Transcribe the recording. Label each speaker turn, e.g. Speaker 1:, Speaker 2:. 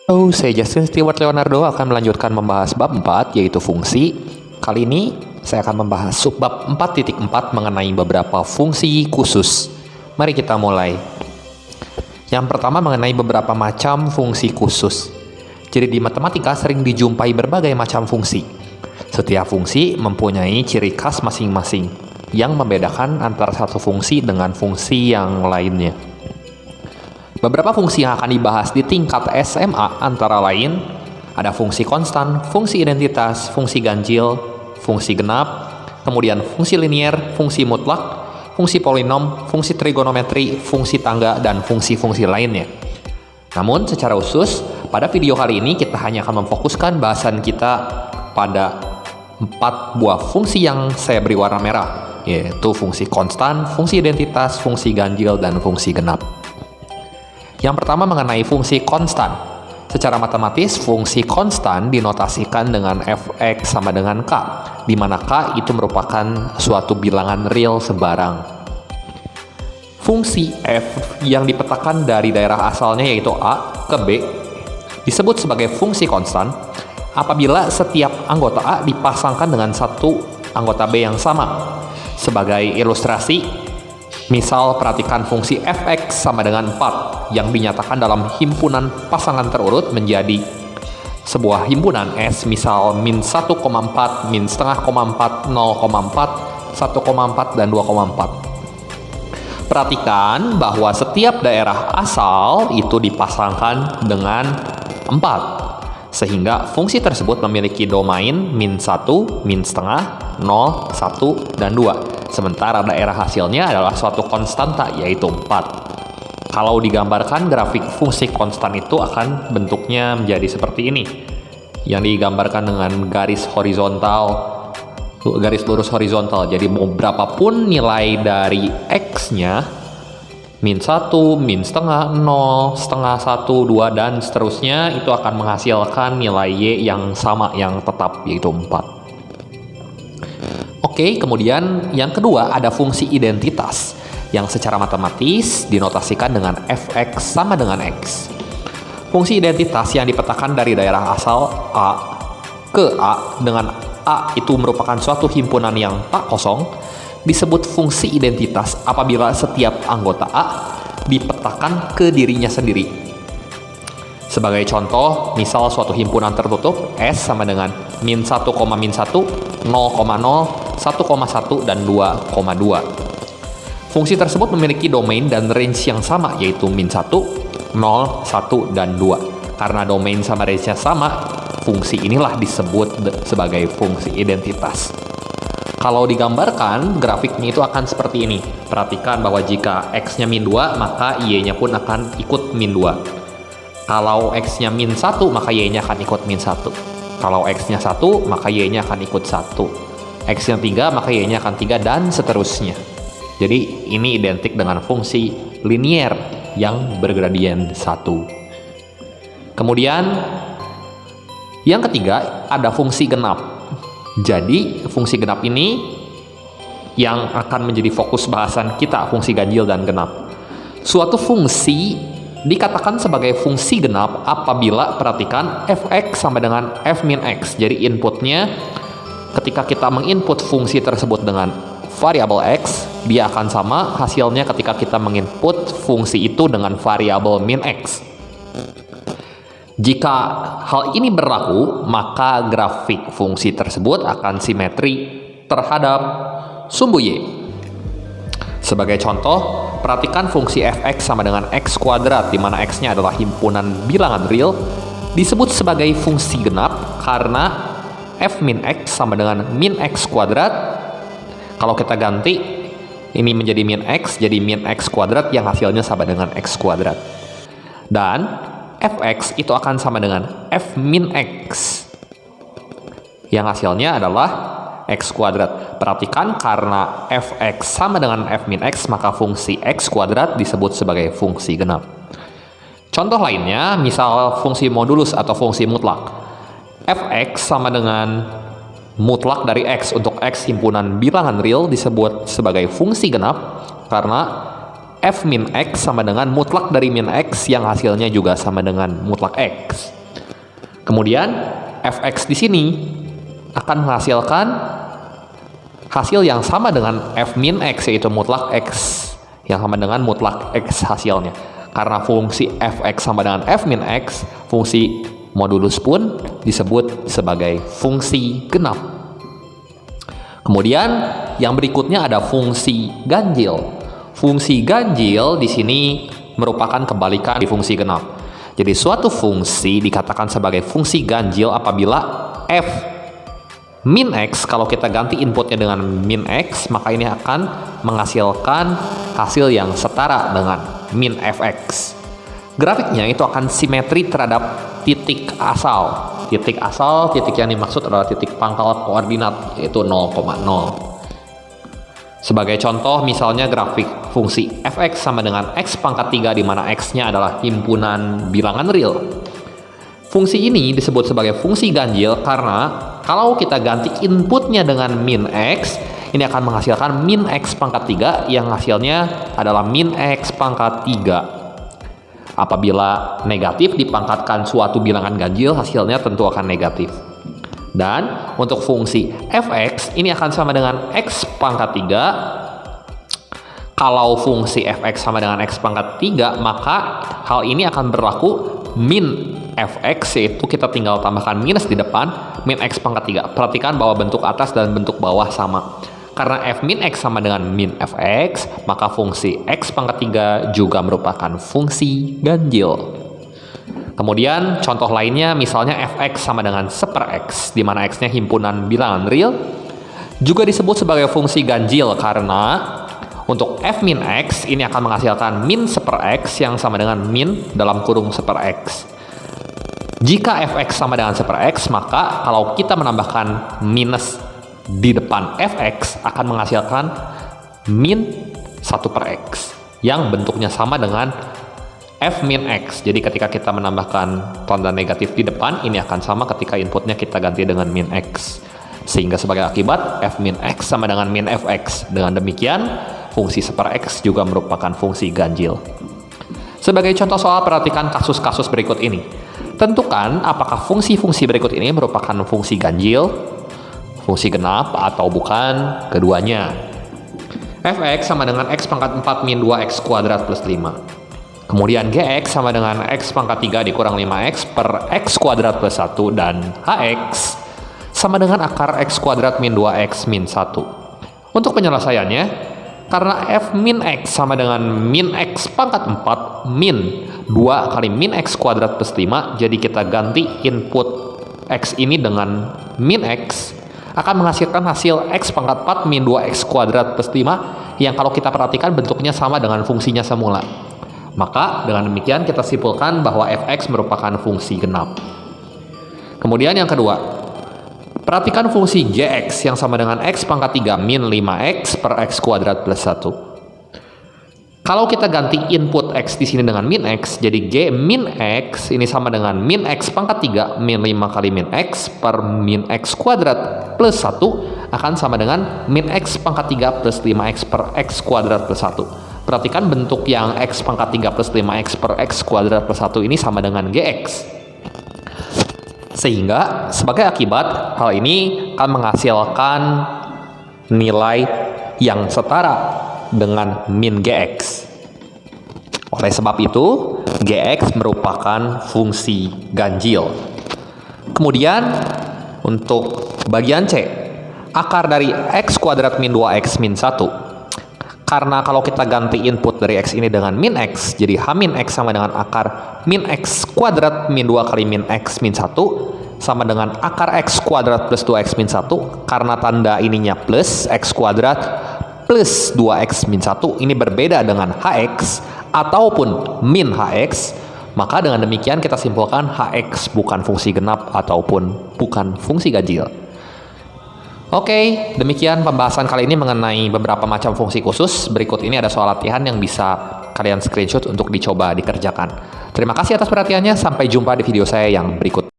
Speaker 1: Halo, saya Justin Stewart Leonardo akan melanjutkan membahas bab 4 yaitu fungsi. Kali ini saya akan membahas subbab 4.4 mengenai beberapa fungsi khusus. Mari kita mulai. Yang pertama mengenai beberapa macam fungsi khusus. Jadi di matematika sering dijumpai berbagai macam fungsi. Setiap fungsi mempunyai ciri khas masing-masing yang membedakan antara satu fungsi dengan fungsi yang lainnya. Beberapa fungsi yang akan dibahas di tingkat SMA antara lain ada fungsi konstan, fungsi identitas, fungsi ganjil, fungsi genap, kemudian fungsi linier, fungsi mutlak, fungsi polinom, fungsi trigonometri, fungsi tangga, dan fungsi-fungsi lainnya. Namun secara khusus, pada video kali ini kita hanya akan memfokuskan bahasan kita pada 4 buah fungsi yang saya beri warna merah, yaitu fungsi konstan, fungsi identitas, fungsi ganjil, dan fungsi genap. Yang pertama mengenai fungsi konstan. Secara matematis, fungsi konstan dinotasikan dengan fx sama dengan k, di mana k itu merupakan suatu bilangan real sembarang. Fungsi f yang dipetakan dari daerah asalnya yaitu a ke b disebut sebagai fungsi konstan apabila setiap anggota a dipasangkan dengan satu anggota b yang sama. Sebagai ilustrasi, misal perhatikan fungsi fx sama dengan 4 yang dinyatakan dalam himpunan pasangan terurut menjadi sebuah himpunan S, misal min 1,4, min setengah, 4, 0,4, 1,4, dan 2,4. Perhatikan bahwa setiap daerah asal itu dipasangkan dengan 4, sehingga fungsi tersebut memiliki domain min 1, min setengah, 0, 1, dan 2. Sementara daerah hasilnya adalah suatu konstanta yaitu 4. Kalau digambarkan grafik fungsi konstan itu akan bentuknya menjadi seperti ini. Yang digambarkan dengan garis horizontal, garis lurus horizontal. Jadi mau berapapun nilai dari X-nya, min 1, min setengah, 0, setengah, 1, 2, dan seterusnya, itu akan menghasilkan nilai Y yang sama, yang tetap, yaitu 4. Oke, kemudian yang kedua ada fungsi identitas yang secara matematis dinotasikan dengan fx sama dengan x. Fungsi identitas yang dipetakan dari daerah asal A ke A dengan A itu merupakan suatu himpunan yang tak kosong disebut fungsi identitas apabila setiap anggota A dipetakan ke dirinya sendiri. Sebagai contoh, misal suatu himpunan tertutup S sama dengan min 1, min 1, 0,0, 1,1, dan 2,2. Fungsi tersebut memiliki domain dan range yang sama, yaitu min 1, 0, 1, dan 2. Karena domain sama range-nya sama, fungsi inilah disebut sebagai fungsi identitas. Kalau digambarkan, grafiknya itu akan seperti ini. Perhatikan bahwa jika X-nya min 2, maka Y-nya pun akan ikut min 2. Kalau X-nya min 1, maka Y-nya akan ikut min 1. Kalau X-nya 1, maka Y-nya akan ikut 1. X-nya 3, maka Y-nya akan 3, dan seterusnya. Jadi, ini identik dengan fungsi linier yang bergradien 1. Kemudian, yang ketiga, ada fungsi genap. Jadi, fungsi genap ini yang akan menjadi fokus bahasan kita, fungsi ganjil dan genap. Suatu fungsi dikatakan sebagai fungsi genap apabila perhatikan fx sama dengan f min x. Jadi inputnya ketika kita menginput fungsi tersebut dengan variabel x, dia akan sama hasilnya ketika kita menginput fungsi itu dengan variabel min x. Jika hal ini berlaku, maka grafik fungsi tersebut akan simetri terhadap sumbu y. Sebagai contoh, perhatikan fungsi fx sama dengan x kuadrat, di mana x-nya adalah himpunan bilangan real, disebut sebagai fungsi genap karena f min x sama dengan min x kuadrat. Kalau kita ganti ini menjadi min x, jadi min x kuadrat yang hasilnya sama dengan x kuadrat. Dan fx itu akan sama dengan f min x, yang hasilnya adalah x kuadrat. Perhatikan karena fx sama dengan f min x, maka fungsi x kuadrat disebut sebagai fungsi genap. Contoh lainnya, misal fungsi modulus atau fungsi mutlak. Fx sama dengan mutlak dari x untuk x himpunan bilangan real disebut sebagai fungsi genap karena f min x sama dengan mutlak dari min x yang hasilnya juga sama dengan mutlak x. Kemudian fx di sini akan menghasilkan hasil yang sama dengan f min x, yaitu mutlak x, yang sama dengan mutlak x hasilnya. Karena fungsi fx sama dengan f min x, fungsi modulus pun disebut sebagai fungsi genap. Kemudian yang berikutnya ada fungsi ganjil. Fungsi ganjil di sini merupakan kebalikan di fungsi genap. Jadi suatu fungsi dikatakan sebagai fungsi ganjil apabila f min x, kalau kita ganti inputnya dengan min x, maka ini akan menghasilkan hasil yang setara dengan min fx. Grafiknya itu akan simetri terhadap titik asal. Titik asal, titik yang dimaksud adalah titik pangkal koordinat, yaitu 0,0. Sebagai contoh, misalnya grafik fungsi fx sama dengan x pangkat 3, di mana x-nya adalah himpunan bilangan real. Fungsi ini disebut sebagai fungsi ganjil karena kalau kita ganti inputnya dengan min x, ini akan menghasilkan min x pangkat 3 yang hasilnya adalah min x pangkat 3. Apabila negatif dipangkatkan suatu bilangan ganjil, hasilnya tentu akan negatif. Dan untuk fungsi fx ini akan sama dengan x pangkat 3. Kalau fungsi fx sama dengan x pangkat 3, maka hal ini akan berlaku min fx, yaitu kita tinggal tambahkan minus di depan, min x pangkat 3. Perhatikan bahwa bentuk atas dan bentuk bawah sama. Karena f min x sama dengan min fx, maka fungsi x pangkat 3 juga merupakan fungsi ganjil. Kemudian contoh lainnya, misalnya fx sama dengan 1/x, di mana x-nya himpunan bilangan real, juga disebut sebagai fungsi ganjil karena untuk f min x ini akan menghasilkan min 1/x yang sama dengan min dalam kurung 1/x. Jika fx sama dengan 1/x, maka kalau kita menambahkan minus di depan fx akan menghasilkan min 1/x yang bentuknya sama dengan f min x. Jadi ketika kita menambahkan tanda negatif di depan, ini akan sama ketika inputnya kita ganti dengan min x. Sehingga sebagai akibat f min x sama dengan min fx. Dengan demikian fungsi 1/x juga merupakan fungsi ganjil. Sebagai contoh soal, perhatikan kasus-kasus berikut ini. Tentukan apakah fungsi-fungsi berikut ini merupakan fungsi ganjil, fungsi genap, atau bukan keduanya. Fx sama dengan x pangkat 4 min 2x kuadrat plus 5. Kemudian gx sama dengan x pangkat 3 dikurang 5x per x kuadrat plus 1. Dan hx sama dengan akar x kuadrat min 2x min 1. Untuk penyelesaiannya, karena f min x sama dengan min x pangkat 4 min 2 kali min x kuadrat plus 5, jadi kita ganti input x ini dengan min x, akan menghasilkan hasil x pangkat 4 min 2x kuadrat plus 5 yang kalau kita perhatikan bentuknya sama dengan fungsinya semula. Maka dengan demikian kita simpulkan bahwa fx merupakan fungsi genap. Kemudian yang kedua, perhatikan fungsi gx yang sama dengan x pangkat 3 min 5x per x kuadrat plus 1. Kalau kita ganti input x di sini dengan min x, jadi g min x ini sama dengan min x pangkat 3 min 5 kali min x per min x kuadrat plus 1 akan sama dengan min x pangkat 3 plus 5x per x kuadrat plus 1. Perhatikan bentuk yang x pangkat 3 plus 5x per x kuadrat plus 1 ini sama dengan gx. Sehingga sebagai akibat, hal ini akan menghasilkan nilai yang setara dengan min gx. Oleh sebab itu, gx merupakan fungsi ganjil. Kemudian untuk bagian C, akar dari x kuadrat min 2x min 1. Karena kalau kita ganti input dari x ini dengan min x, jadi h min x sama dengan akar min x kuadrat min 2 kali min x min 1 sama dengan akar x kuadrat plus 2x min 1. Karena tanda ininya plus, x kuadrat plus 2x min 1 ini berbeda dengan hx ataupun min hx, maka dengan demikian kita simpulkan hx bukan fungsi genap ataupun bukan fungsi ganjil. Oke, demikian pembahasan kali ini mengenai beberapa macam fungsi khusus. Berikut ini ada soal latihan yang bisa kalian screenshot untuk dicoba dikerjakan. Terima kasih atas perhatiannya, sampai jumpa di video saya yang berikut.